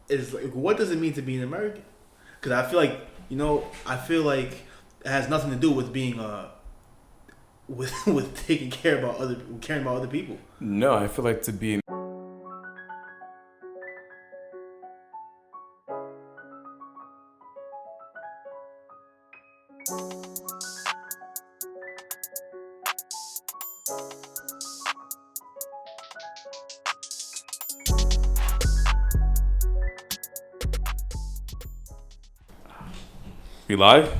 is like, what does it mean to be an American? Because I feel like it has nothing to do with being with taking care about caring about other people. No, I feel like to be. We live?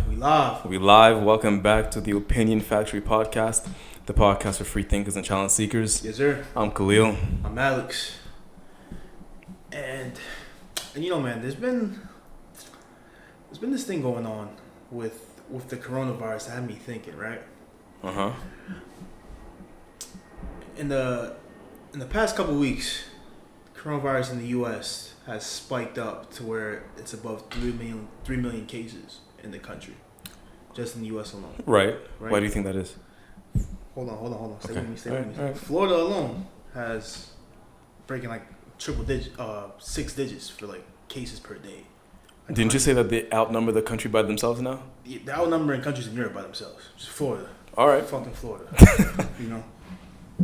We live. Welcome back to the Opinion Factory podcast, the podcast for free thinkers and challenge seekers. Yes, sir. I'm Khelil. I'm Alex. And man, there's been this thing going on with the coronavirus that had me thinking, right? Uh-huh. In the past couple of weeks, coronavirus in the U.S. has spiked up to where it's above 3 million cases in the country, just in the U.S. alone. Right. Why do you think that is? Hold on. Stay Okay. with me. All right. Florida alone has breaking like six digits for like cases per day. Didn't you say that they outnumber the country by themselves now? Yeah, they're outnumbering countries in Europe by themselves. Just Florida. All right. Fucking Florida.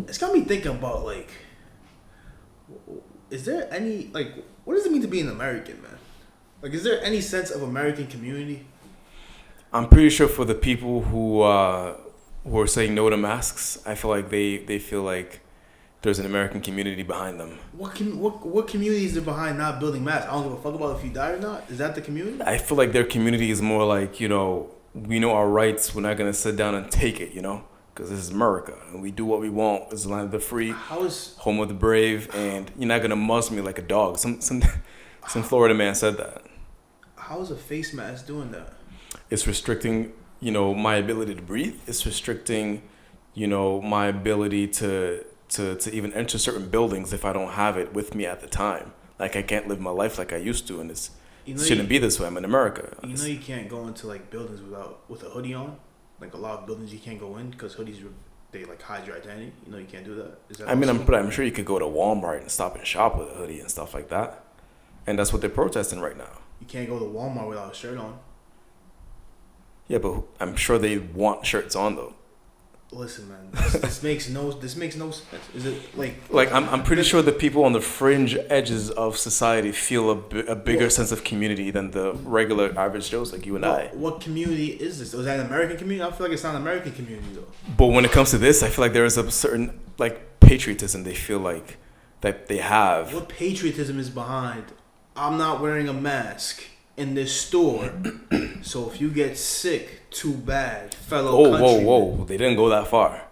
It's got me thinking about like, is there any what does it mean to be an American, man? Like, is there any sense of American community? I'm pretty sure for the people who are saying no to masks, I feel like they feel like there's an American community behind them. What communities are behind not building masks? I don't give a fuck about if you die or not. Is that the community? I feel like their community is more like, we know our rights. We're not going to sit down and take it, because this is America and we do what we want. It's the land of the free, home of the brave, and you're not going to muzzle me like a dog. Some Florida man said that. How is a face mask doing that? It's restricting, my ability to breathe. It's restricting, my ability to even enter certain buildings if I don't have it with me at the time. Like, I can't live my life like I used to, and it shouldn't be this way. I'm in America. You can't go into like buildings with a hoodie on. Like, a lot of buildings you can't go in because hoodies they like hide your identity. You can't do that. I'm sure you could go to Walmart and stop and shop with a hoodie and stuff like that, and that's what they're protesting right now. You can't go to Walmart without a shirt on. Yeah, but I'm sure they want shirts on though. Listen, man, this makes no sense. Is it like I'm pretty sure the people on the fringe edges of society feel a bigger sense of community than the regular average Joes like you and I. What community is this? Is that an American community? I feel like it's not an American community though. But when it comes to this, I feel like there is a certain patriotism they feel like that they have. What patriotism is behind? I'm not wearing a mask in this store, so if you get sick, too bad, fellow countrymen. Whoa! They didn't go that far.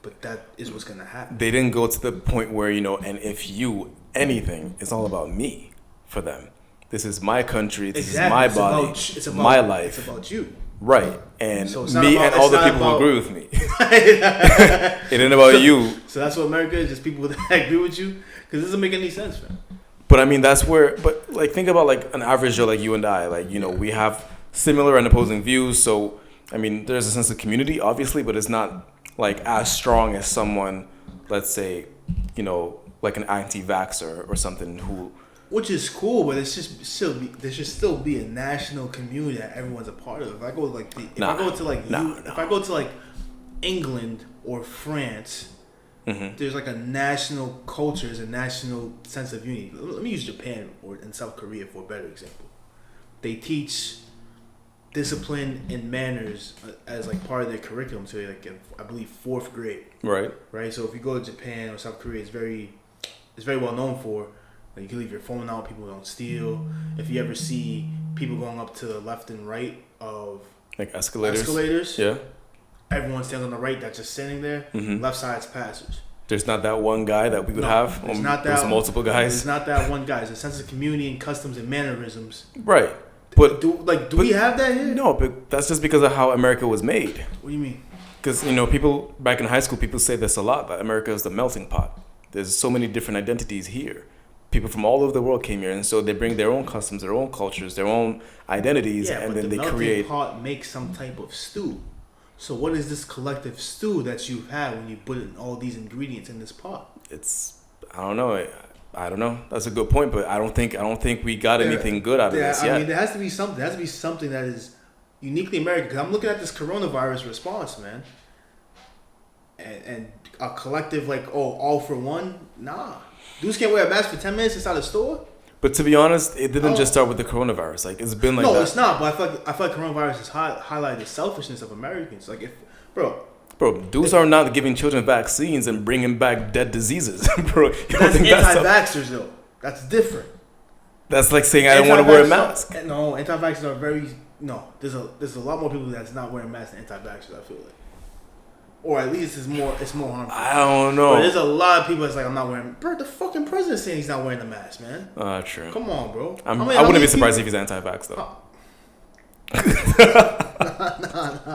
But that is what's gonna happen. They didn't go to the point where and if you anything, it's all about me for them. This is my country. This is my body. It's my life. It's about you. Right, and and all the people who agree with me. It ain't about you. So that's what America is, just people that agree with you? Because it doesn't make any sense, man. But I mean, that's where, think about an average Joe like you and I, we have similar and opposing views. So, I mean, there's a sense of community, obviously, but it's not as strong as someone, let's say, like an anti-vaxxer or something who. Which is cool, but there should still be a national community that everyone's a part of. If I go if I go to England or France. Mm-hmm. There's a national culture, there's a national sense of unity. Let me use Japan and South Korea for a better example. They teach discipline and manners as part of their curriculum to in, I believe, 4th grade. Right. So if you go to Japan or South Korea, it's very well known for you can leave your phone out, people don't steal. If you ever see people going up to the left and right of escalators, yeah. Everyone stands on the right that's just sitting there. Mm-hmm. Left side's passers. There's not that one guy that we would have. There's multiple guys. There's not that one guy. There's a sense of community and customs and mannerisms. Right. But do we have that here? No, but that's just because of how America was made. What do you mean? Because people back in high school, people say this a lot, that America is the melting pot. There's so many different identities here. People from all over the world came here, and so they bring their own customs, their own cultures, their own identities, and then they create. The melting pot makes some type of stew. So what is this collective stew that you've had when you put in all these ingredients in this pot? I don't know. I don't know. That's a good point, but I don't think we got anything good out of this yet. I mean, there has to be something. There has to be something that is uniquely American. Because I'm looking at this coronavirus response, man, and a collective like, all for one. Nah, dudes can't wear a mask for 10 minutes inside a store. But to be honest, it didn't just start with the coronavirus. Like, it's been like no, that. It's not. But I feel like coronavirus has highlighted the selfishness of Americans. Like, Bro, dudes are not giving children vaccines and bringing back dead diseases, bro. That's anti-vaxxers, though. That's different. That's like saying I don't want to wear a mask. No, anti-vaxxers are very... No, there's a lot more people that's not wearing masks than anti-vaxxers, I feel like. Or at least it's more harmful. I don't know. But there's a lot of people that's like, I'm not wearing... Bro, the fucking president's saying he's not wearing a mask, man. True. Come on, bro. I wouldn't be surprised if he's anti-vax, though.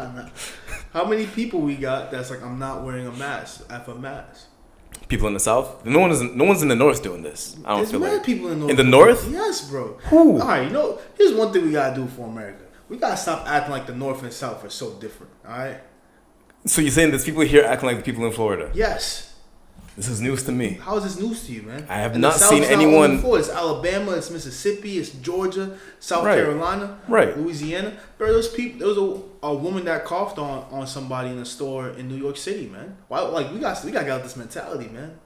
Nah. How many people we got that's like, I'm not wearing a mask after a mask? People in the South? No one's in the North doing this. I don't feel like. There's people in the North. In the North? Yes, bro. Who? All right, here's one thing we gotta do for America. We gotta stop acting like the North and South are so different. All right. So you're saying there's people here acting like the people in Florida? Yes. This is news to me. How is this news to you, man? I have not seen anyone. It's Alabama, it's Mississippi, it's Georgia, South Carolina, Louisiana. Bro, those people. There was a woman that coughed on somebody in a store in New York City, man. Why? Like we got to get out this mentality, man.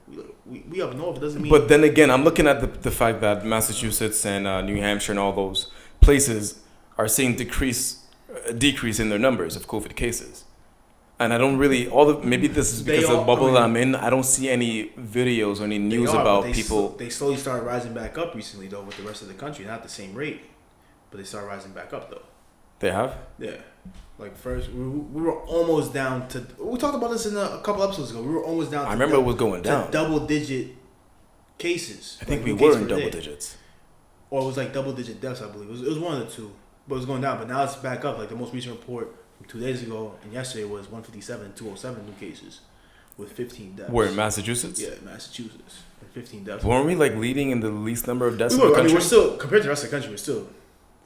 We up north. It doesn't mean. But then again, I'm looking at the fact that Massachusetts and New Hampshire and all those places are seeing decrease in their numbers of COVID cases. And I don't really maybe this is because of the bubble that I'm in. I don't see any videos or any news about people. They slowly started rising back up recently, though, with the rest of the country. Not at the same rate, but they started rising back up, though. They have? Yeah. Like first, we were almost down to. We talked about this in a couple episodes ago. We were almost down. I remember it was going down. Double-digit cases. I think we were in double digits. Or it was like double-digit deaths, I believe. It was one of the two, but it was going down. But now it's back up. Like the most recent report 2 days ago and yesterday was 157, 207 new cases with 15 deaths. Where, in Massachusetts? Yeah, Massachusetts. And 15 deaths. Weren't we like leading in the least number of deaths in the country? I mean, we're still, compared to the rest of the country, we're still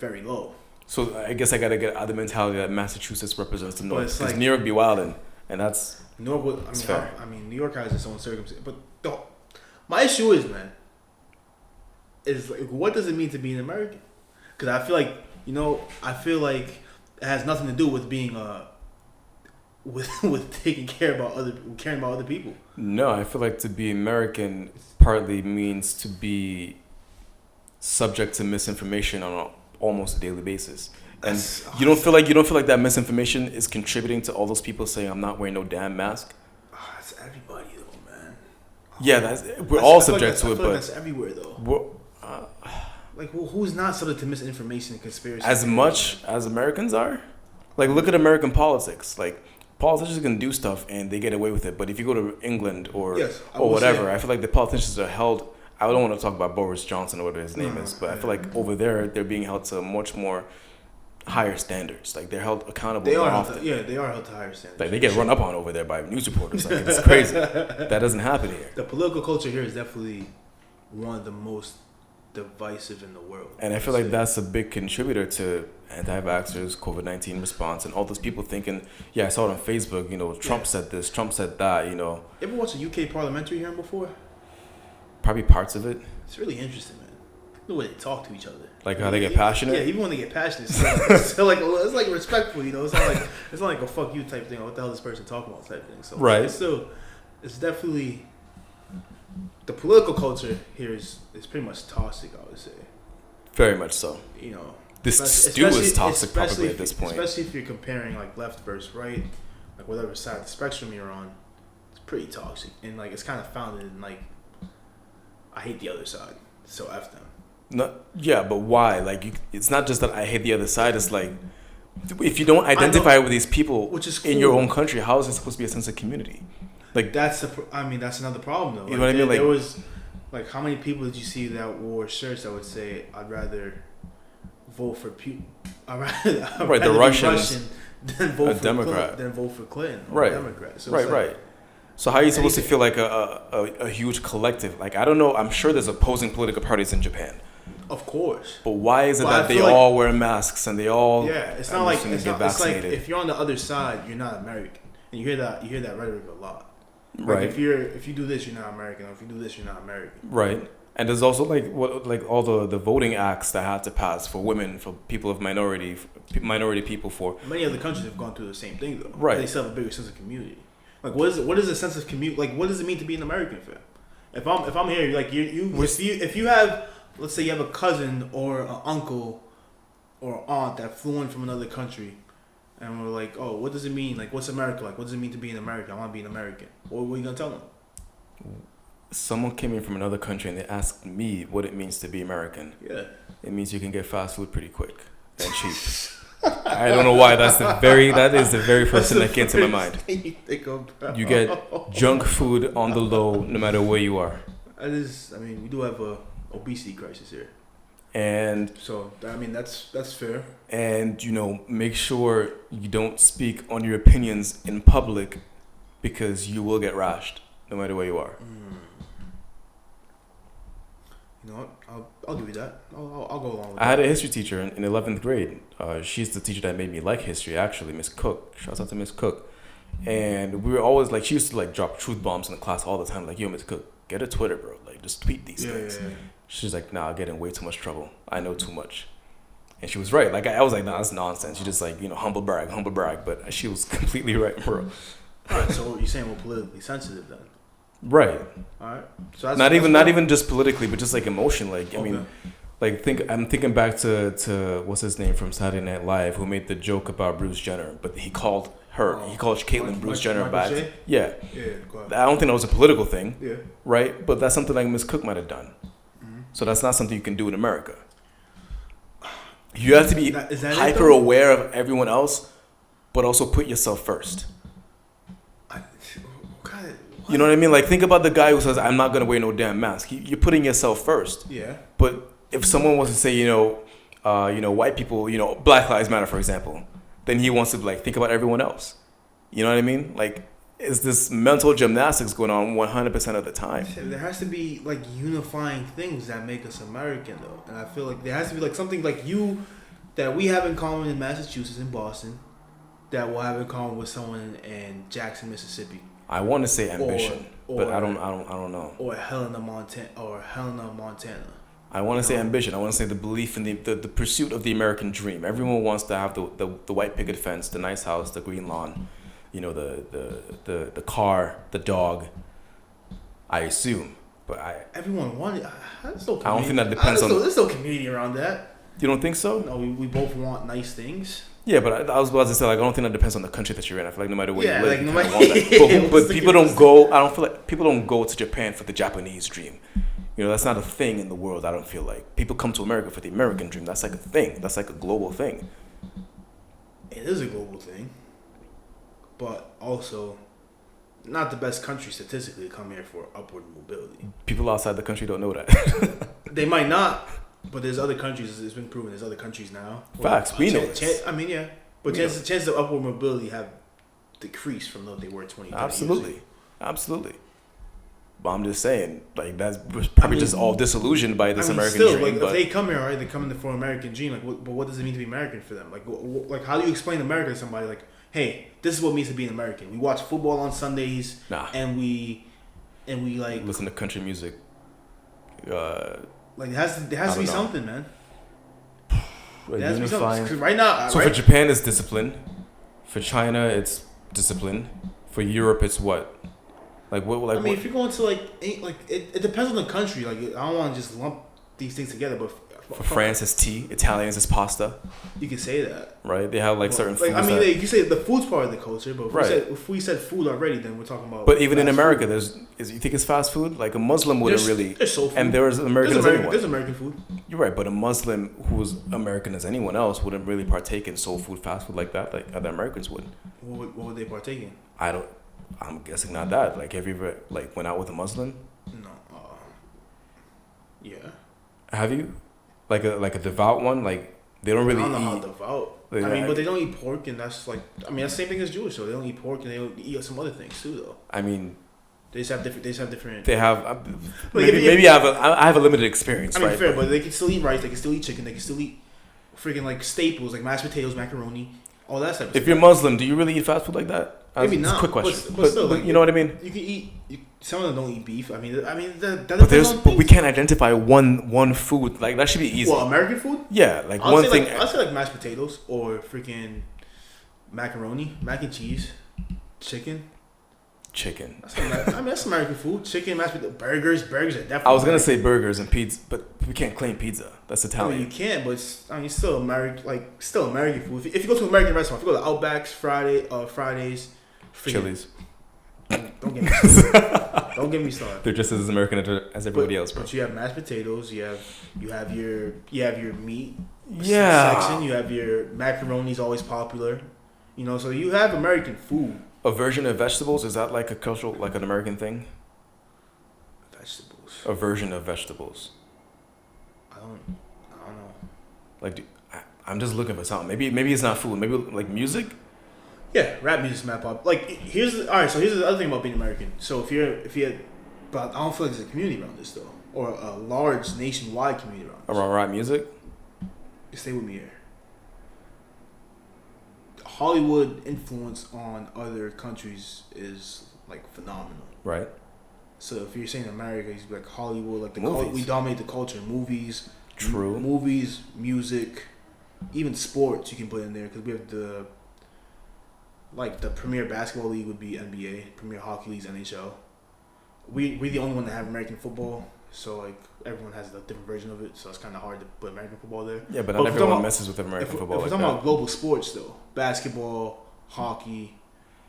very low. So I guess I got to get out of the mentality that Massachusetts represents the North. Because New York be wildin', and that's New York has its own circumstances. But my issue is, man, is like, what does it mean to be an American? Because I feel like it has nothing to do with being with caring about other people. No, I feel like to be American partly means to be subject to misinformation on almost a daily basis. And you don't feel like that misinformation is contributing to all those people saying I'm not wearing no damn mask? That's everybody though, man. Yeah, we're all subject to it, but that's everywhere though. Who's not subject to misinformation and conspiracy? As much as Americans are? Like, look at American politics. Like, politicians can do stuff and they get away with it. But if you go to England or whatever, I feel like the politicians are held. I don't want to talk about Boris Johnson or whatever his name is, but I feel like over there they're being held to much more higher standards. Like, they're held accountable. They are held to higher standards. Like, they get run up on over there by news reporters. Like, it's crazy. That doesn't happen here. The political culture here is definitely one of the most divisive in the world. And I feel like that's a big contributor to anti-vaxxers, COVID-19 response, and all those people thinking, I saw it on Facebook, Trump said this, Trump said that, You ever watched a UK parliamentary hearing before? Probably parts of it. It's really interesting, man. The way they talk to each other. Like how they get passionate? Yeah, even when they get passionate, it's like respectful, It's not like a fuck you type thing, or what the hell is this person talking about type thing. So right. It's definitely, the political culture here is pretty much toxic, I would say. Very much so. This stew is toxic probably at this point. Especially if you're comparing like left versus right, like whatever side of the spectrum you're on, it's pretty toxic. And like it's kind of founded in like, I hate the other side, so F them. No, yeah, but why? Like, it's not just that I hate the other side. It's like, if you don't identify with these people which is cool, in your own country, how is it supposed to be a sense of community? Like that's another problem though. You know what I mean? Like, there was like, how many people did you see that wore shirts that would say, "I'd rather vote for Putin," the Russians than vote for Democrat, than vote for Clinton, or Democrat. So right. So how are you supposed to feel like a huge collective? Like, I don't know. I'm sure there's opposing political parties in Japan. Of course. But why is it that they all wear masks and they all it's not like it's like if you're on the other side, you're not American, and you hear that rhetoric a lot. Like, right. If you do this, you're not American. Or if you do this, you're not American. Right. And there's also like all the voting acts that had to pass for women, for people of minority people. For many other countries have gone through the same thing though. Right. They still have a bigger sense of community. Like what is a sense of community? Like what does it mean to be an American fan? If I'm here, like if you have, let's say you have a cousin or an uncle or aunt that flew in from another country, and we're like, oh, what does it mean? Like, what's America like? What does it mean to be an American? I want to be an American. What are you gonna tell them? Someone came in from another country and they asked me what it means to be American. Yeah. It means you can get fast food pretty quick and cheap. I don't know why that is the very first thing that came to my mind. You get junk food on the low no matter where you are. We do have a obesity crisis here. And so that's fair. And make sure you don't speak on your opinions in public because you will get rashed no matter where you are. You know what? I'll give you that. I'll go along with that. I had a history teacher in 11th grade. She's the teacher that made me like history, actually, Miss Cook. Shouts out to Miss Cook. And we were always like, she used to like drop truth bombs in the class all the time. Like, yo, Miss Cook, get a Twitter, bro. Like, just tweet these things. Yeah. She's like, nah, I get in way too much trouble. I know too much. And she was right. Like, I was like, nah, that's nonsense. She just like, humble brag. But she was completely right, bro. All right, so you're saying we're politically sensitive then? Right. All right. So not even just politically, but just like emotion. Like I mean, like I'm thinking back to what's his name from Saturday Night Live, who made the joke about Bruce Jenner, but he called Caitlyn Bruce Jenner back. Yeah. Yeah. I don't think that was a political thing. Yeah. Right, but that's something like Miss Cook might have done. Mm-hmm. So that's not something you can do in America. You have to be hyper aware of everyone else, but also put yourself first. You know what I mean? Like, think about the guy who says, I'm not going to wear no damn mask. You're putting yourself first. Yeah. But if someone wants to say, white people, Black Lives Matter, for example, then he wants to, like, think about everyone else. You know what I mean? Like, is this mental gymnastics going on 100% of the time? There has to be, like, unifying things that make us American, though. And I feel like there has to be, like, something like that we have in common in Massachusetts and Boston that we'll have in common with someone in Jackson, Mississippi. I want to say ambition, but I don't know. Or Helena, Montana. I want to say ambition. I want to say the belief in the pursuit of the American dream. Everyone wants to have the white picket fence, the nice house, the green lawn, the car, the dog. I assume, but everyone wanted. I don't think that depends on. There's no community around that. You don't think so? No, we both want nice things. Yeah, but I was about to say, like, I don't think that depends on the country that you're in. I feel like no matter where you live, you kind of want that. But people don't go. I don't feel like people don't go to Japan for the Japanese dream. That's not a thing in the world. I don't feel like people come to America for the American dream. That's like a thing. That's like a global thing. It is a global thing, but also not the best country statistically to come here for upward mobility. People outside the country don't know that. They might not. But there's other countries. It's been proven. There's other countries now. Facts. We know this. But chances of upward mobility have decreased from what they were 20 years ago. Absolutely. But I'm just saying, like, that's probably just all disillusioned by this American dream. Like, if they come here, right, they come in for American dream. Like, but what does it mean to be American for them? Like, how do you explain America to somebody? Like, hey, this is what it means to be an American. We watch football on Sundays, and we like listen to country music. Like, there has to be something, man. There has to be something. 'Cause right now, so for Japan, it's discipline. For China, it's discipline. For Europe, it's what? Like what? Like, if you're going to it depends on the country. Like, I don't want to just lump these things together, but for France, it's tea. Italians, it's pasta. You can say that, right? They have certain foods. You say the food's part of the culture, but if we said food already, then we're talking about. But even in America, you think it's fast food? Like, a Muslim wouldn't really. There's soul food. And there's American as anyone. There's American food. You're right, but a Muslim who's American as anyone else wouldn't really partake in soul food, fast food like that, like other Americans would. What would they partake in? I'm guessing not that. Like, have you ever went out with a Muslim? No. Yeah. Have you? Like a devout one? Like, they don't really eat. I don't know how devout. But they don't eat pork, and that's like, that's the same thing as Jewish. So they don't eat pork, and they don't eat some other things too, though. They just have different. They have. Maybe I have a limited experience. Right? Fair, but they can still eat rice. They can still eat chicken. They can still eat freaking staples like mashed potatoes, macaroni, all that stuff. If you're Muslim, do you really eat fast food like that? Maybe not. Quick question, but still, like, you know what I mean. You can eat. Some of them don't eat beef. I mean, but we can't identify one food. Like that should be easy. Well, American food. Yeah, like one thing. I'll say like mashed potatoes or freaking macaroni, mac and cheese, chicken. That's American food. Chicken, mashed potatoes, burgers are definitely. I was gonna say burgers and pizza, but we can't claim pizza. That's Italian. I mean, you can, but it's still American food. If you go to an American restaurant, if you go to Outback's, Fridays, Chili's. Don't get me started. Don't get me started. They're just as American as everybody else, bro. But you have mashed potatoes. You have your meat. Section. You have your macaroni's always popular. You know, so you have American food. A version of vegetables, is that like a cultural, like an American thing? Vegetables. A version of vegetables. I don't know. Like, I'm just looking for something. Maybe it's not food. Maybe like music. Yeah, rap music's mad pop. Like here's the other thing about being American. So but I don't feel like there's a community around this though, or a large nationwide community around this. Around rap music. Stay with me here. Hollywood influence on other countries is like phenomenal. Right. So if you're saying America, he's like Hollywood, like we dominate the culture. Movies. True. Movies, music, even sports you can put in there because we have the premier basketball league would be NBA, premier hockey leagues NHL. We're the only one that have American football, so like everyone has a different version of it. So it's kind of hard to put American football there. Yeah, but not everyone messes with American football. If we're talking about global sports though, basketball, hockey,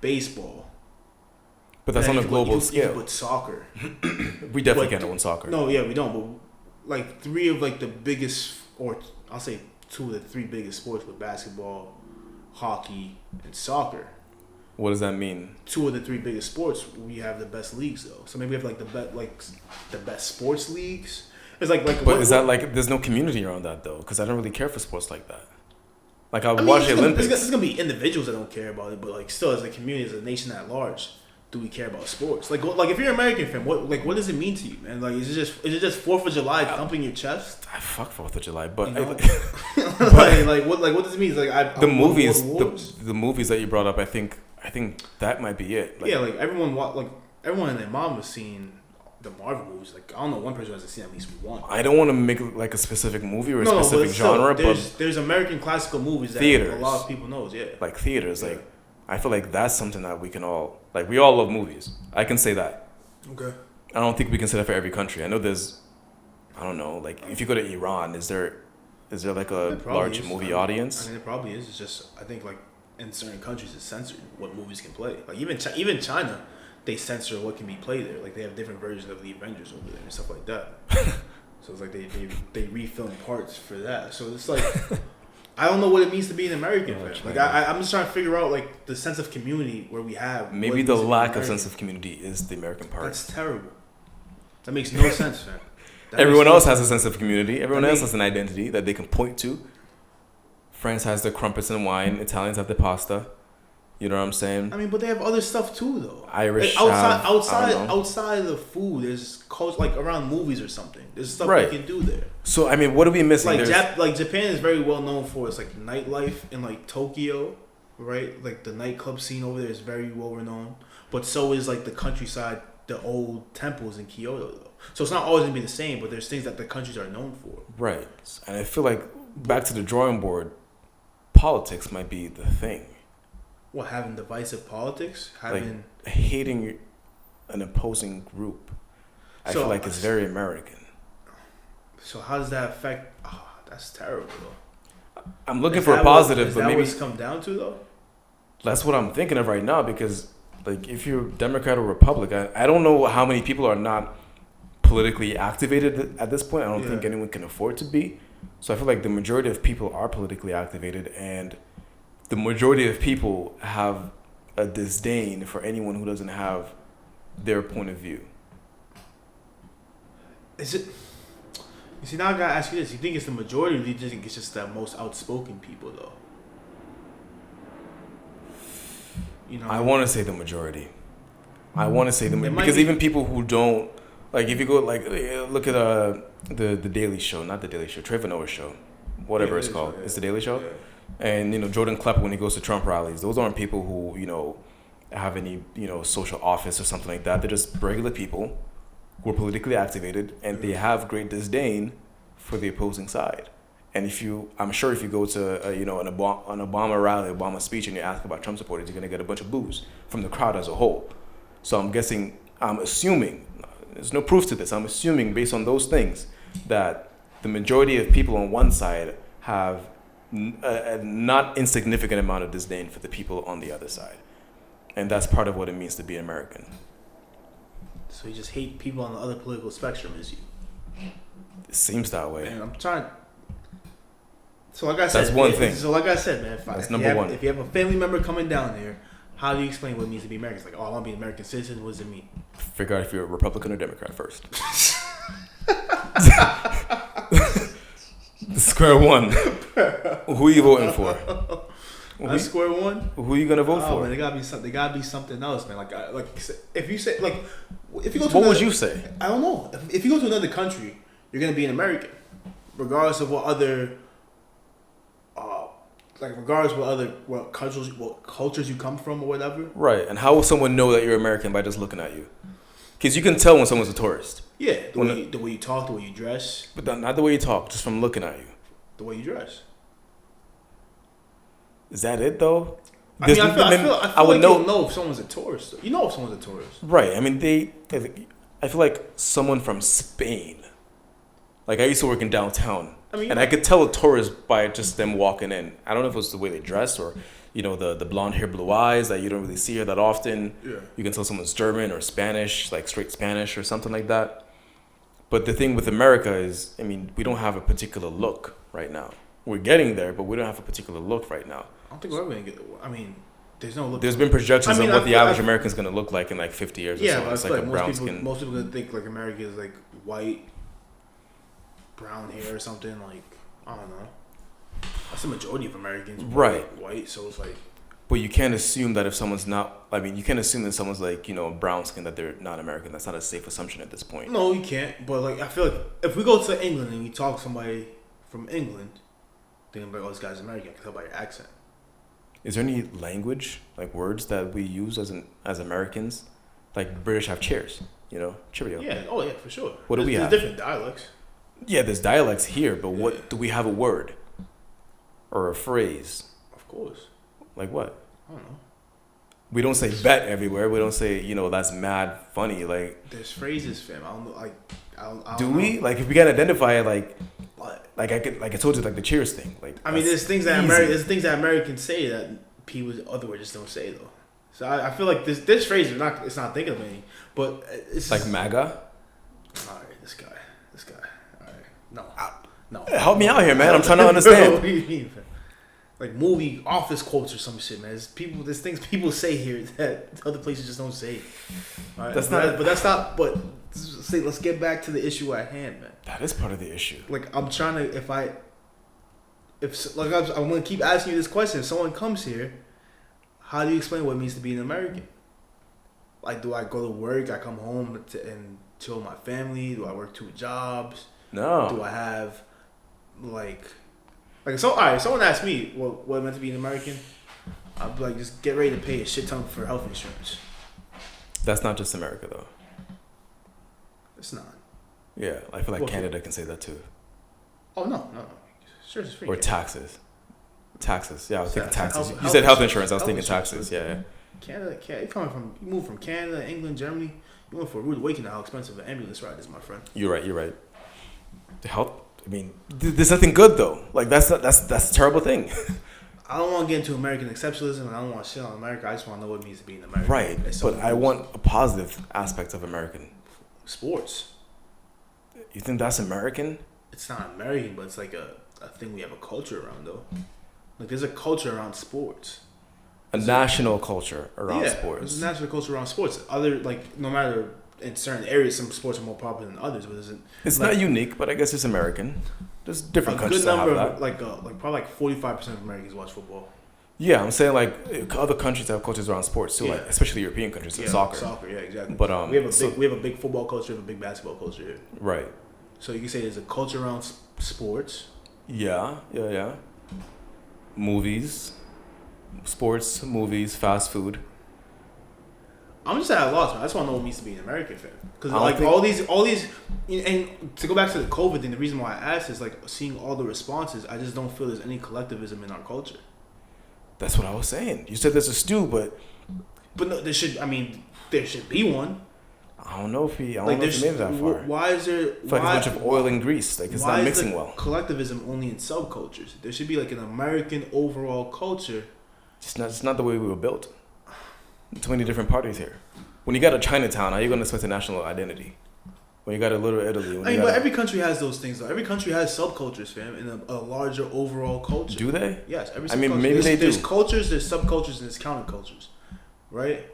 baseball. But that's on a global scale. But soccer, we definitely can't own soccer. No, yeah, we don't. But like three of like the biggest, or I'll say two of the three biggest sports with basketball, hockey, and soccer. What does that mean? Two of the three biggest sports, we have the best leagues though. So maybe we have like the best sports leagues. It's like. But is that like there's no community around that though? Because I don't really care for sports like that. Like I watch the Olympics. There's gonna be individuals that don't care about it, but like still as a community, as a nation at large, do we care about sports? Like if you're an American fan, what does it mean to you, man? Like is it just 4th of July thumping your chest? I fuck 4th of July, but you know? What does it mean? It's like the movies that you brought up, I think that might be it. Like, yeah, like everyone and their mom was seeing the Marvel movies. Like I don't know one person who hasn't seen at least one. I don't want to make like a specific movie or a specific genre, but there's American classical movies that theaters, a lot of people knows. Yeah, like theaters. Yeah. Like I feel like that's something that we can all like. We all love movies. I can say that. Okay. I don't think we can say that for every country. I know there's, I don't know, like if you go to Iran, is there like a large movie audience? I mean, it probably is. It's just I think like in certain countries it's censored what movies can play. Like even China, they censor what can be played there. Like they have different versions of the Avengers over there and stuff like that. So it's like they refilm parts for that. So it's like I don't know what it means to be an American fan. Like I'm just trying to figure out like the sense of community where we have. Maybe the lack of sense of community is the American part. That's terrible. That makes no sense, man. Everyone else has a sense of community. Everyone else has an identity that they can point to. France has the crumpets and wine. Italians have the pasta. You know what I'm saying? I mean, but they have other stuff too, though. Irish like outside of the food, there's culture, like around movies or something. There's stuff we can do there. So I mean, what are we missing? Like Japan is very well known for its like nightlife in like Tokyo, right? Like the nightclub scene over there is very well renowned. But so is like the countryside, the old temples in Kyoto, though. So it's not always gonna be the same, but there's things that the countries are known for. Right, and I feel like back to the drawing board, politics might be the thing. What, having divisive politics? Like hating an opposing group. I feel like it's very American. So how does that affect? Oh, that's terrible, though. I'm looking for a positive, but maybe what it's come down to, though. That's what I'm thinking of right now, because like if you're Democrat or Republican, I don't know how many people are not politically activated at this point. I don't think anyone can afford to be. So I feel like the majority of people are politically activated, and the majority of people have a disdain for anyone who doesn't have their point of view. Is it? You see, now I gotta ask you this: you think it's the majority, or do you think it's just the most outspoken people, though? You know, I want to say the majority. I want to say the majority because even people who don't, like, if you go like look at the Daily Show, not the Daily Show, Trevor Noah's show, whatever it's called. It's the Daily Show. Yeah. And, Jordan Klepper, when he goes to Trump rallies, those aren't people who, have any, social office or something like that. They're just regular people who are politically activated, and they have great disdain for the opposing side. And I'm sure if you go to, an Obama rally, Obama speech, and you ask about Trump supporters, you're going to get a bunch of boos from the crowd as a whole. So I'm assuming, there's no proof to this, I'm assuming based on those things that the majority of people on one side have a not insignificant amount of disdain for the people on the other side. And that's part of what it means to be American. So you just hate people on the other political spectrum as you? It seems that way. Man, I'm trying. So like I said, that's one thing. So like I said, man, that's number one. If you have a family member coming down there, how do you explain what it means to be American? It's like, oh, I want to be an American citizen. What does it mean? Figure out if you're a Republican or Democrat first. Square one. Who are you voting for? Square one. Who are you gonna vote for? Man, they gotta be something else, man. Like if you say if you go to what would you say? I don't know. If you go to another country, you're gonna be an American, regardless of what other, what cultures you come from or whatever. Right. And how will someone know that you're American by just looking at you? Because you can tell when someone's a tourist. Yeah, the way you talk, the way you dress. But not the way you talk, just from looking at you. The way you dress. Is that it though? I feel like you'll know if someone's a tourist. You know if someone's a tourist. Right. I mean, I feel like someone from Spain. Like I used to work in downtown, I could tell a tourist by just them walking in. I don't know if it was the way they dressed or, the blonde hair, blue eyes that you don't really see here that often. Yeah. You can tell someone's German or Spanish, like straight Spanish or something like that. But the thing with America is, we don't have a particular look right now. We're getting there, but we don't have a particular look right now. I don't think we're ever going to get there. There's no look. There's been projections of what the average American's going to look like in like 50 years or so. Yeah, it's like a brown skin. Most people think like America is like white, brown hair or something. Like, I don't know. That's the majority of Americans. Right. White, so it's like. But you can't assume that if someone's not, you can't assume that someone's like, brown skin that they're not American. That's not a safe assumption at this point. No, you can't. But like, I feel like if we go to England and you talk to somebody from England, they're gonna be like, oh, this guy's American. I can tell by your accent. Is there any language, like words that we use as Americans? Like British have cheers, cheerio. Yeah, oh yeah, for sure. What do we have? There's different dialects. Yeah, there's dialects here, but what do we have a word? Or a phrase? Of course. Like what? I don't know. We don't say bet everywhere. We don't say, that's mad funny. Like there's phrases, fam. I don't know. Like I don't do know. we? Like if we can identify it, like I told you, like the cheers thing. Like there's things that Americans say that people other words just don't say though. So I feel like this phrase it's not thinking of any, but it's like MAGA. All right, this guy. All right, no. Help me out here, man. I'm trying to understand. What do you mean, man? Like movie office quotes or some shit, man. There's things people say here that other places just don't say. All right? But let's get back to the issue at hand, man. That is part of the issue. Like I'm trying to, I'm gonna keep asking you this question. If someone comes here, how do you explain what it means to be an American? Like, do I go to work? I come home and chill with my family? Do I work 2 jobs? No. Do I have so? All right, someone asked me what it meant to be an American. I'd be like, just get ready to pay a shit ton for health insurance. That's not just America, though. It's not. Yeah, I feel like Canada can say that too. Oh no. Sure, it's free. Or taxes. Yeah, I was thinking taxes. You said health insurance. I was thinking taxes. Yeah. Canada, you moved from Canada, England, Germany. You went for a rude awakening how expensive an ambulance ride is, my friend. You're right. The health. There's nothing good though. Like that's a terrible thing. I don't want to get into American exceptionalism, and I don't want to shit on America. I just want to know what it means to be an American. Right, but I want a positive aspect of American. Sports. You think that's American? It's not American, but it's like a thing we have a culture around, though. Like, there's a culture around sports. A national culture around sports. There's a national culture around sports. No matter in certain areas, some sports are more popular than others, but it's not unique, but I guess it's American. There's different countries that have that. Probably 45% of Americans watch football. Yeah, I'm saying other countries have cultures around sports too, like especially European countries, like soccer. Soccer, yeah, exactly. But we have a big football culture, we have a big basketball culture here. Right. So you can say there's a culture around sports. Yeah. movies, sports, movies, fast food. I'm just at a loss, man. I just want to know what it means to be an American fan. Because like all these, and to go back to the COVID thing, the reason why I asked is like seeing all the responses. I just don't feel there's any collectivism in our culture. That's what I was saying. You said there's a stew, but no, there should. I mean, there should be one. I don't know if he made it that far. Why is there? I feel like it's a bunch of oil and grease. Like it's not mixing well. Collectivism only in subcultures. There should be like an American overall culture. It's not the way we were built. Too many different parties here. When you got a Chinatown, how are you going to expect a national identity? When you got a Little Italy. But every country has those things, though. Every country has subcultures, fam, in a larger overall culture. Do they? Yes. Maybe they do. There's cultures, there's subcultures, and there's countercultures, right?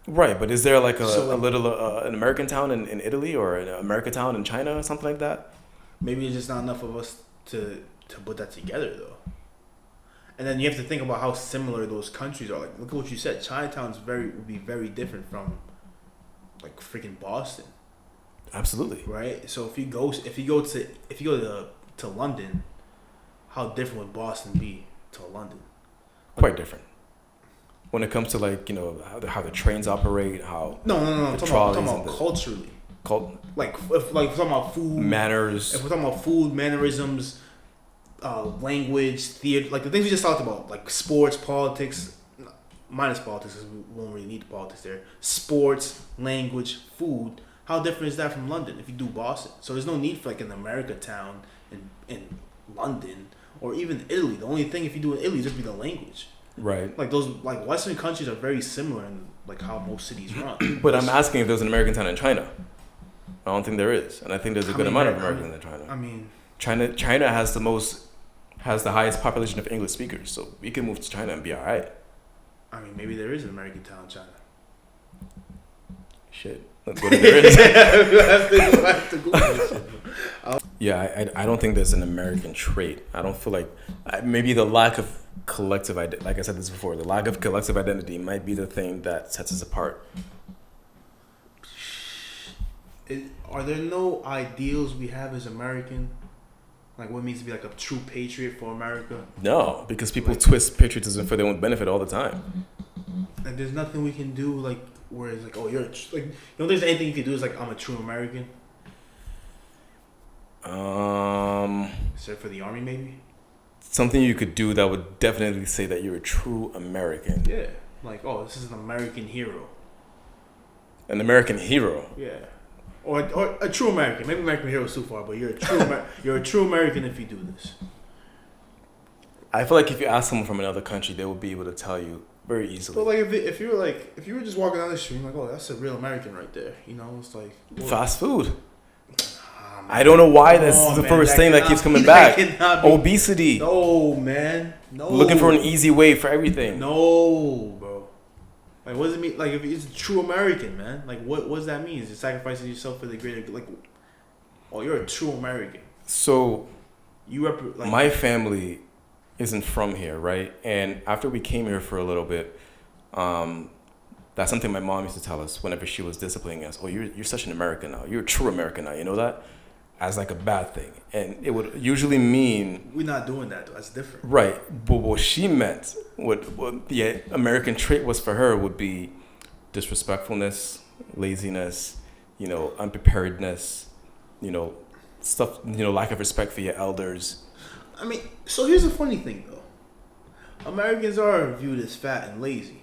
Right, but is there like an American town in Italy or an American town in China or something like that? Maybe it's just not enough of us to put that together, though. And then you have to think about how similar those countries are. Like, look at what you said. Chinatown's would be very different from, like, freaking Boston. Absolutely. Right. So if you go to London, how different would Boston be to London? Quite different. When it comes to like how the trains operate, how no. I'm talking about culturally. Like if we're talking about food, manners. If we're talking about food, mannerisms. Language, theater, like the things we just talked about, like sports, politics, minus politics, because we won't really need the politics there. Sports, language, food. How different is that from London if you do Boston? So there's no need for like an America town in London or even Italy. The only thing if you do in Italy is just be the language. Right. Like those like Western countries are very similar in like how most cities run. But I'm asking if there's an American town in China. I don't think there is, and I think there's a good amount of Americans in China. I mean, China has the highest population of English speakers, so we can move to China and be all right. I mean, maybe there is an American town in China. Shit. Let's go to there is. have to Google this shit. Yeah, I don't think there's an American trait. I don't feel like maybe the lack of collective identity, like I said this before, the lack of collective identity might be the thing that sets us apart. Are there no ideals we have as American? Like what it means to be like a true patriot for America? No, because people twist patriotism for their own benefit all the time. Like there's nothing we can do like where it's like, oh, you're like, you know, there's anything you can do is like I'm a true American. Except for the army, maybe. Something you could do that would definitely say that you're a true American. Yeah, like this is an American hero. An American hero. Yeah. Or a true American. Maybe American hero is too far, but you're a true you're a true American if you do this. I feel like if you ask someone from another country, they will be able to tell you very easily. But like if you were just walking down the street, like, oh, that's a real American right there. You know, it's like fast food. I don't know why that's the first thing that keeps coming back. Obesity. No, man. No. Looking for an easy way for everything. No, bro. Like, what does it mean? Like, if it's a true American, man. Like, what does that mean? Is it sacrificing yourself for the greater? Like, oh, you're a true American. So, like, my family isn't from here, right? And after we came here for a little bit, that's something my mom used to tell us whenever she was disciplining us. Oh, you're such an American now. You're a true American now. You know that? As like a bad thing. And it would usually mean... We're not doing that, though. That's different. Right. But what she meant, what the American trait was for her would be disrespectfulness, laziness, unpreparedness, stuff, lack of respect for your elders. I mean, so here's the funny thing, though. Americans are viewed as fat and lazy.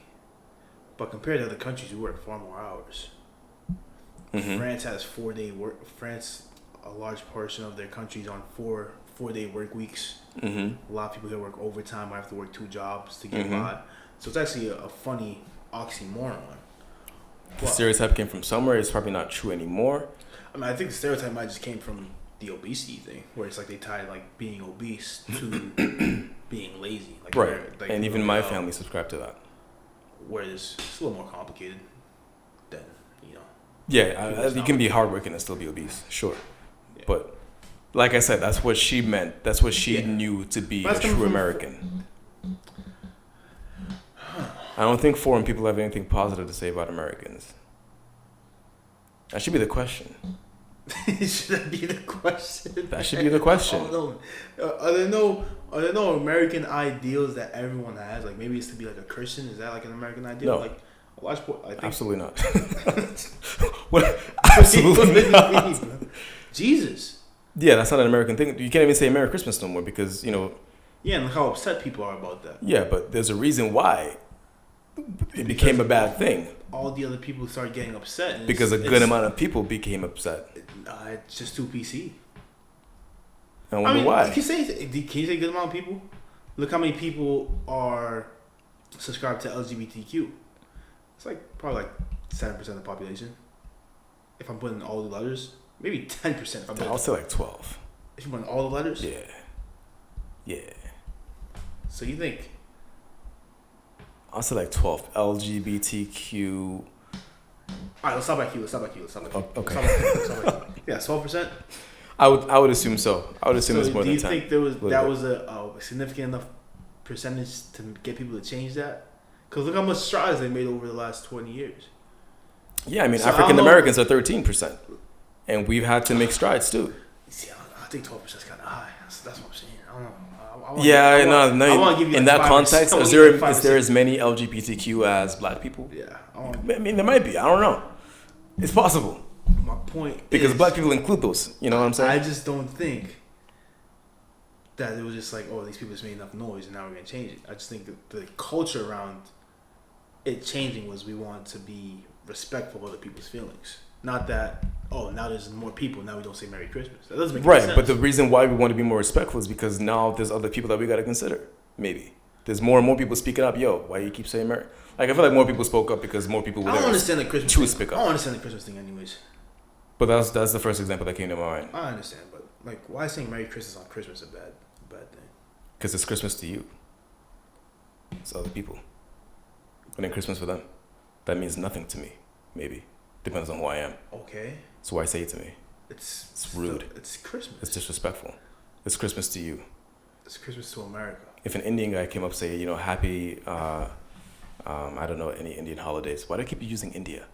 But compared to other countries, we work far more hours. Mm-hmm. France has 4-day work. A large portion of their countries on four-day work weeks. Mm-hmm. A lot of people here work overtime. I have to work 2 jobs to get by. So it's actually a funny oxymoron. The stereotype came from somewhere. It's probably not true anymore. I mean, I think the stereotype might just came from the obesity thing, where it's like they tied like being obese to being lazy. Like, right. And even my family subscribed to that. Whereas it's a little more complicated than, Yeah, you can be hardworking and still be obese. Sure. Yeah. But like I said, that's what she meant. That's what she knew to be a true American. I don't think foreign people have anything positive to say about Americans. That should be the question. Should that be the question? That should be the question. Are there no American ideals that everyone has? Like maybe it's to be like a Christian. Is that like an American ideal? No. Like a large I think. Absolutely not. What? Absolutely not. Jesus. Yeah, that's not an American thing. You can't even say Merry Christmas no more because, you know. Yeah, and look how upset people are about that. Yeah, but there's a reason why it became a bad thing. All the other people started getting upset. And because a good amount of people became upset. It's just too PC. I wonder why. Can you say a good amount of people? Look how many people are subscribed to LGBTQ. It's like probably like 7% of the population. If I'm putting all the letters, maybe 10%. I'll say like 12. If you put all the letters? Yeah. Yeah. So you think? I'll say like 12. LGBTQ. All right, let's stop at Q. Okay. Yeah, 12%. I would assume so. I would assume it's more than 10. Do you think that was a significant enough percentage to get people to change that? Because look how much strides they made over the last 20 years. Yeah, I mean, so African Americans are 13%. And we've had to make strides too. See, I think 12% is kind of high. That's what I'm saying. I don't know. I want to give you in that context, is there as many LGBTQ as black people? Yeah. I mean, there might be. I don't know. It's possible. My point because black people include those. You know what I'm saying? I just don't think that it was just like, oh, these people just made enough noise and now we're going to change it. I just think that the culture around it changing was we want to be respectful of other people's feelings. Not that, oh, now there's more people, now we don't say Merry Christmas. That doesn't make any sense. Right, but the reason why we want to be more respectful is because now there's other people that we got to consider. Maybe. There's more and more people speaking up. Yo, why you keep saying Merry? Like, I feel like more people spoke up because more people were there. I don't understand the Christmas thing. Speak up. I don't understand the Christmas thing anyways. But that's the first example that came to my mind. I understand, but like, why is saying Merry Christmas on Christmas a bad thing? Because it's Christmas to you. It's other people. When it's Christmas for them, that means nothing to me. Maybe depends on who I am. Okay. So why say it to me? It's rude. It's Christmas. It's disrespectful. It's Christmas to you. It's Christmas to America. If an Indian guy came up say, you know, happy, I don't know any Indian holidays. Why do I keep using India?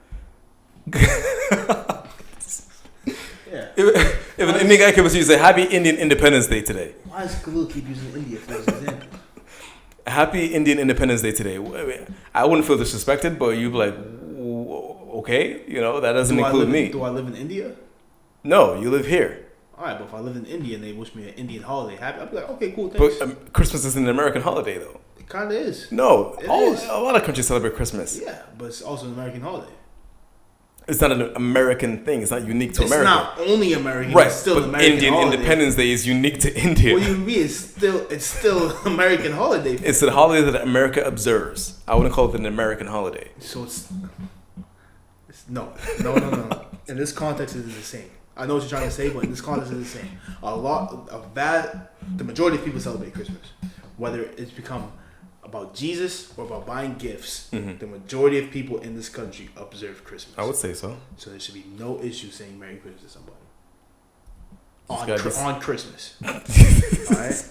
Yeah. If an Indian guy came up and say, happy Indian Independence Day today. Why does Khelil keep using India for his example? Happy Indian Independence Day today. I wouldn't feel disrespected, but you'd be like, okay, you know, that doesn't include me. Do I live in India? No, you live here. All right, but if I live in India and they wish me an Indian holiday, I'd be like, okay, cool, thanks. But Christmas isn't an American holiday, though. It kind of is. No, a lot of countries celebrate Christmas. Yeah, but it's also an American holiday. It's not an American thing. It's not unique to America. It's not only American. Right, it's still but an American Indian holiday. Independence Day is unique to India. What do you mean? It's still American holiday. It's a holiday that America observes. I wouldn't call it an American holiday. So it's no. In this context, it is the same. I know what you're trying to say, but in this context, it's the same. The majority of people celebrate Christmas, whether it's become about Jesus or about buying gifts. Mm-hmm. The majority of people in this country observe Christmas. I would say so. So there should be no issue saying Merry Christmas to somebody on Christmas. All right.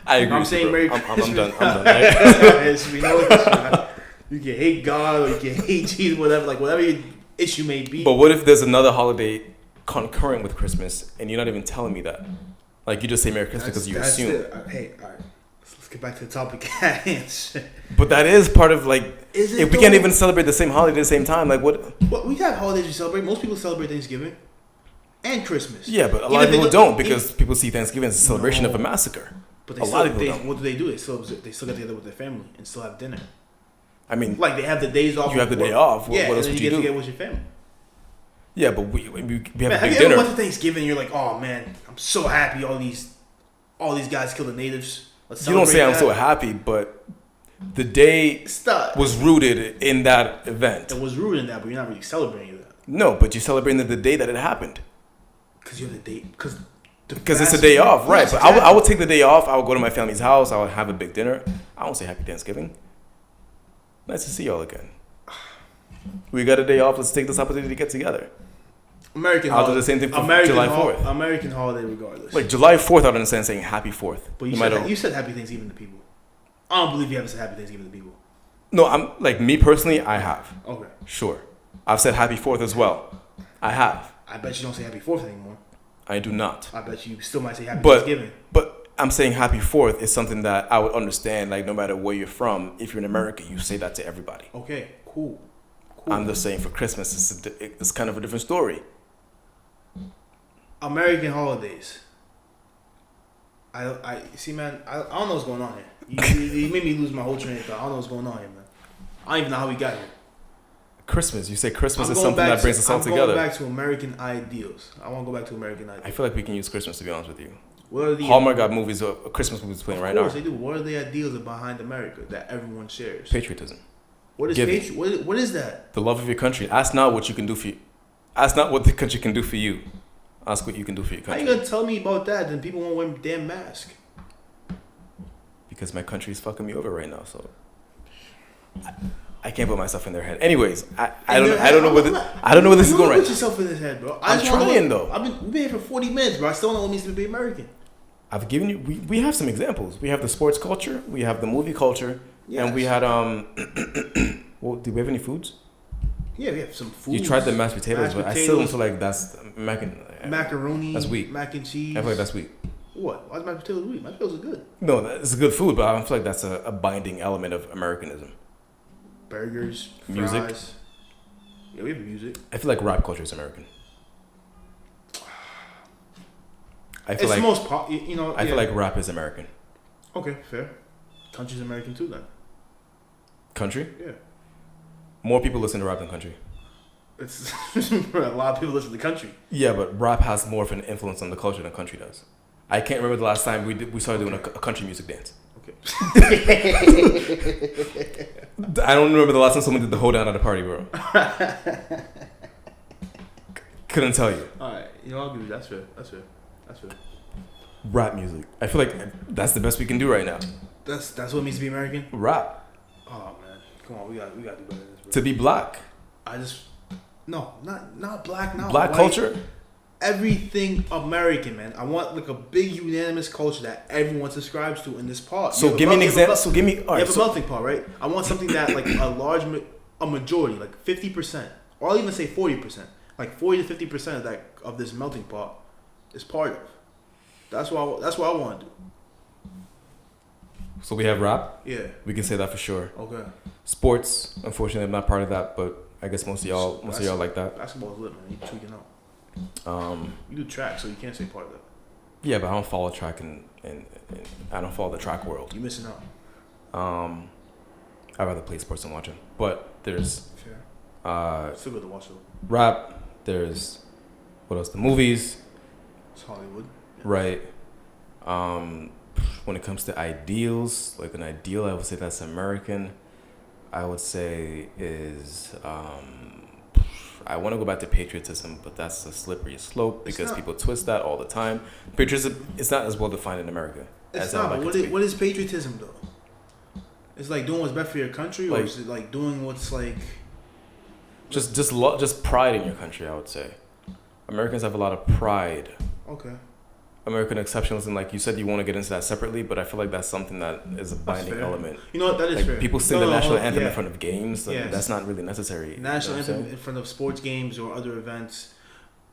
I agree. I'm saying Merry Christmas. I'm done. There should be no issue. You can hate God or you can hate Jesus, whatever your issue may be. But what if there's another holiday concurrent with Christmas and you're not even telling me that? Like you just say Merry Christmas because you assume. Hey, all right. Let's get back to the topic at hand. But that is part of if we can't even celebrate the same holiday at the same time, like what? Well, we have holidays we celebrate. Most people celebrate Thanksgiving and Christmas. Yeah, but a lot of people don't because people see Thanksgiving as a celebration of a massacre. But what do they do? They still get together with their family and still have dinner. I mean, like they have the days off. You have the day off. What else would you do? You get together with your family. Yeah, but we have a big dinner. Have you ever went to Thanksgiving? You're like, oh man, I'm so happy. All these guys killed the natives. You don't say I'm so happy, but the day was rooted in that event. It was rooted in that, but you're not really celebrating that. No, but you're celebrating the day that it happened. Because you're the day. Because it's a day off, right? But I would take the day off. I would go to my family's house. I would have a big dinner. I won't say Happy Thanksgiving. Nice to see y'all again. We got a day off. Let's take this opportunity to get together. I'll do the same thing for July 4th. American holiday regardless. Like July 4th, I don't understand saying Happy 4th. But you said Happy Thanksgiving to people. I don't believe you haven't said Happy Thanksgiving to people. No, I'm like me personally, I have. Okay. Sure. I've said Happy 4th as well. I have. I bet you don't say Happy 4th anymore. I do not. I bet you still might say Happy Thanksgiving. But I'm saying Happy 4th is something that I would understand, like, no matter where you're from. If you're in America, you say that to everybody. Okay, cool. I'm just saying for Christmas, it's kind of a different story. American holidays. I see, man. I don't know what's going on here. You made me lose my whole train of thought. I don't know what's going on here, man. I don't even know how we got here. Christmas. You say Christmas is something that brings us all together. I'm going back to American ideals. I want to go back to American ideals. I feel like we can use Christmas, to be honest with you. What are the Hallmark got movies, Christmas movies playing right now. Of course they do. What are the ideals behind America that everyone shares? Patriotism. What is what is that? The love of your country. Ask not what you can do for you. Ask not what the country can do for you. Ask what you can do for your country. How you gonna tell me about that? Then people won't wear a damn mask. Because my country is fucking me over right now, so I can't put myself in their head. Anyways, I don't know where this is going right now. Put yourself in his head, bro. I'm trying though. We've been here for 40 minutes, bro. I still don't know what it means to be American. I've given you. We have some examples. We have the sports culture. We have the movie culture, and we had Well, do we have any foods? Yeah, we have some food. You tried the mashed potatoes, but I still don't feel like that's macaroni. That's weak. Mac and cheese. I feel like that's weak. What? Why is mashed potatoes weak? Mashed potatoes are good. No, it's a good food, but I don't feel like that's a binding element of Americanism. Burgers, music. Fries. Yeah, we have music. I feel like rap culture is American. I feel I feel like rap is American. Okay, fair. Country's American too, then. Country? Yeah. More people listen to rap than country. It's a lot of people listen to country. Yeah, but rap has more of an influence on the culture than country does. I can't remember the last time we started doing a country music dance. Okay. I don't remember the last time someone did the hold down at a party, bro. Couldn't tell you. All right, I'll give you that's fair. Rap music. I feel like that's the best we can do right now. That's what it means to be American. Rap. Oh man, come on, we got to do better than this, bro. To be black. Not black, not black white. Culture. Everything American, man. I want like a big unanimous culture that everyone subscribes to in this part. So give me an example. So give me. All right, you have a melting pot, right? I want something that like a majority, like 50%, or I'll even say 40%, like 40 to 50% of this melting pot is part of. That's what I want to do. So we have rap. Yeah, we can say that for sure. Okay. Sports. Unfortunately, I'm not part of that, but I guess most of y'all like that. Basketball's lit, man. You tweaking out. You do track, so you can't say part of that. Yeah, but I don't follow track and I don't follow the track world. You missing out. I'd rather play sports than watch them. But there's fair. Still good to watch though. Rap. There's what else? The movies. It's Hollywood. Yeah. Right. When it comes to ideals, like an ideal, I would say that's American. I would say is I want to go back to patriotism, but that's a slippery slope because people twist that all the time. Patriotism is not as well defined in America. It's not. What is patriotism though? It's like doing what's best for your country, or is it like doing what's like just pride in your country? I would say Americans have a lot of pride. Okay. American exceptionalism, like you said, you want to get into that separately, but I feel like that's something that is a binding element. You know what? That is like fair. People sing the national anthem in front of games. Like, that's not really necessary. National anthem in front of sports games or other events.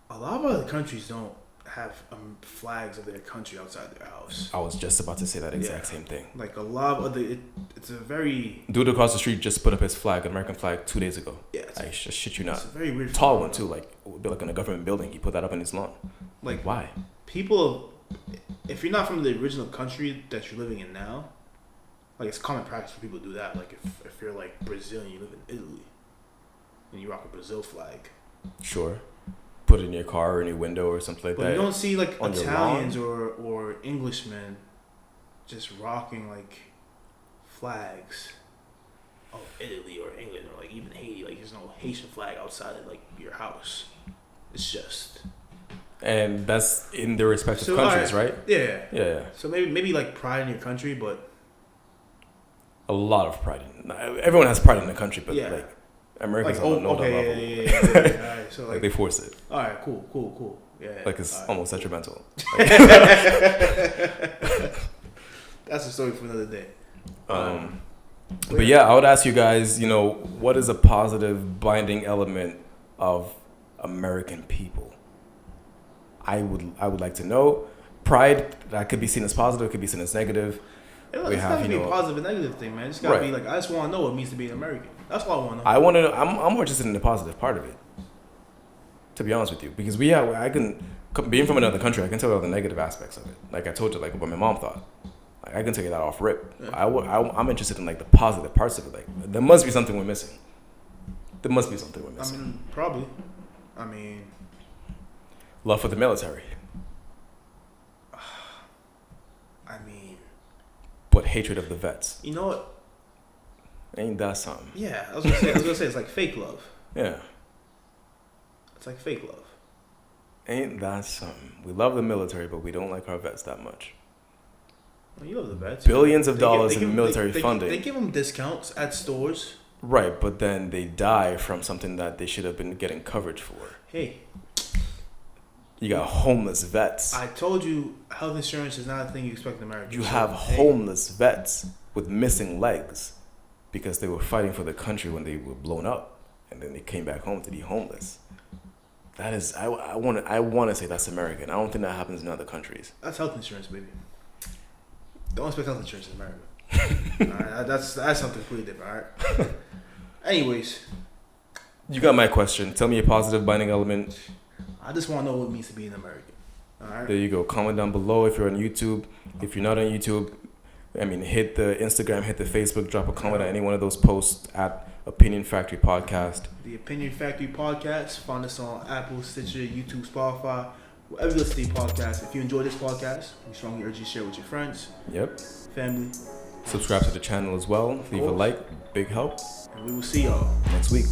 A lot of other countries don't have flags of their country outside their house. I was just about to say that exact same thing. Like a lot of other, it's a very... Dude across the street just put up his flag, an American flag, 2 days ago. Yeah. I shit you not. It's a very weird tall one too, like in a government building. He put that up in his lawn. Like why? People, if you're not from the original country that you're living in now, like it's common practice for people to do that. Like if you're like Brazilian, you live in Italy, and you rock a Brazil flag. Sure. Put it in your car or in your window or something like that. But you don't see like Italians or Englishmen just rocking like flags of Italy or England or like even Haiti. Like there's no Haitian flag outside of like your house. It's just... And that's in their respective countries, right? Yeah. So maybe like pride in your country, but a lot of pride. Everyone has pride in the country, but like Americans don't know that level. Yeah. All right, so like they force it. All right, cool. Yeah. Like it's almost detrimental. That's a story for another day. But yeah, I would ask you guys, what is a positive binding element of American people? I would like to know. Pride, that could be seen as positive, it could be seen as negative. It's not gonna be a positive and negative thing, man. It's gotta be like, I just want to know what it means to be an American. That's all I want to know. I want to know. I'm more interested in the positive part of it, to be honest with you, because being from another country, I can tell you all the negative aspects of it. Like I told you, like what my mom thought. Like I can tell you that off rip. Yeah. I'm interested in like the positive parts of it. Like there must be something we're missing. There must be something we're missing. I mean, probably. Love for the military. But hatred of the vets. You know what? Ain't that something? Yeah, I was gonna say it's like fake love. Yeah. It's like fake love. Ain't that something? We love the military, but we don't like our vets that much. Well, you love the vets. Billions of dollars in military funding. They give them discounts at stores. Right, but then they die from something that they should have been getting coverage for. Hey. You got homeless vets. I told you health insurance is not a thing you expect in America. You have homeless vets with missing legs because they were fighting for the country when they were blown up, and then they came back home to be homeless. That is, I want to say that's American. I don't think that happens in other countries. That's health insurance, baby. Don't expect health insurance in America. All right, that's something completely different. All right. Anyways, you got my question. Tell me a positive binding element. I just want to know what it means to be an American. All right. There you go. Comment down below if you're on YouTube. If you're not on YouTube, hit the Instagram, hit the Facebook, drop a comment on any one of those posts at Opinion Factory Podcast. The Opinion Factory Podcast. Find us on Apple, Stitcher, YouTube, Spotify, wherever you listen to your podcast. If you enjoy this podcast, we strongly urge you to share with your friends. Yep. Family. Subscribe to the channel as well. Leave a like. Big help. And we will see y'all next week.